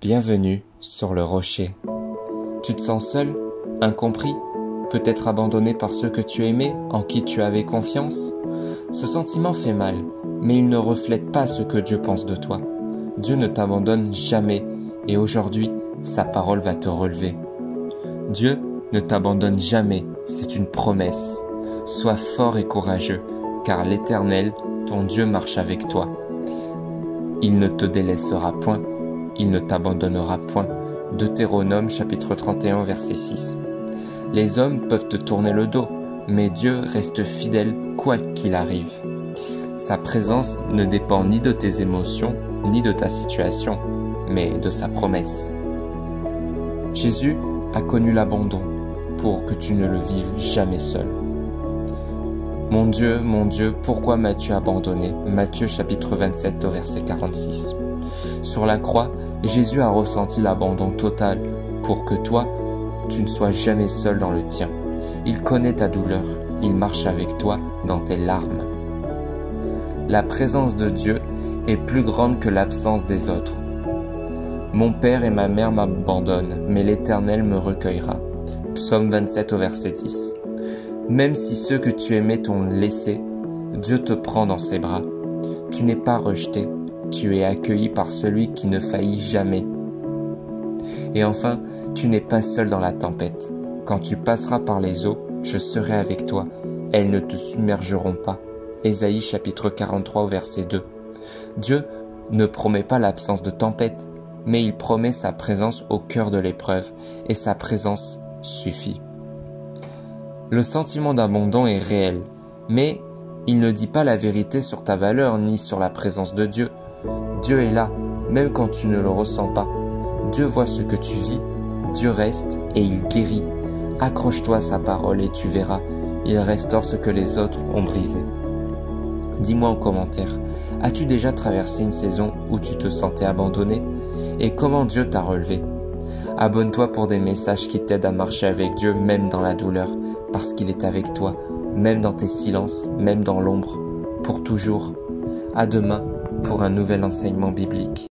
Bienvenue sur le rocher. Tu te sens seul, incompris, peut-être abandonné par ceux que tu aimais, en qui tu avais confiance? Ce sentiment fait mal, mais il ne reflète pas ce que Dieu pense de toi. Dieu ne t'abandonne jamais, et aujourd'hui, sa parole va te relever. Dieu ne t'abandonne jamais, c'est une promesse. Sois fort et courageux, car l'Éternel, ton Dieu, marche avec toi. Il ne te délaissera point, il ne t'abandonnera point. Deutéronome chapitre 31 verset 6. Les hommes peuvent te tourner le dos, mais Dieu reste fidèle quoi qu'il arrive. Sa présence ne dépend ni de tes émotions, ni de ta situation, mais de sa promesse. Jésus a connu l'abandon pour que tu ne le vives jamais seul. Mon Dieu, pourquoi m'as-tu abandonné? Matthieu chapitre 27 au verset 46. Sur la croix, Jésus a ressenti l'abandon total pour que toi, tu ne sois jamais seul dans le tien. Il connaît ta douleur, il marche avec toi dans tes larmes. La présence de Dieu est plus grande que l'absence des autres. Mon père et ma mère m'abandonnent, mais l'Éternel me recueillera. Psaume 27 au verset 10. Même si ceux que tu aimais t'ont laissé, Dieu te prend dans ses bras. Tu n'es pas rejeté, tu es accueilli par celui qui ne faillit jamais. Et enfin, tu n'es pas seul dans la tempête. Quand tu passeras par les eaux, je serai avec toi. Elles ne te submergeront pas. Ésaïe chapitre 43 au verset 2. Dieu ne promet pas l'absence de tempête, mais il promet sa présence au cœur de l'épreuve, et sa présence suffit. Le sentiment d'abandon est réel, mais il ne dit pas la vérité sur ta valeur ni sur la présence de Dieu. Dieu est là, même quand tu ne le ressens pas. Dieu voit ce que tu vis, Dieu reste et il guérit. Accroche-toi à sa parole et tu verras, il restaure ce que les autres ont brisé. Dis-moi en commentaire, as-tu déjà traversé une saison où tu te sentais abandonné? Et comment Dieu t'a relevé? Abonne-toi pour des messages qui t'aident à marcher avec Dieu même dans la douleur, parce qu'il est avec toi, même dans tes silences, même dans l'ombre, pour toujours. À demain pour un nouvel enseignement biblique.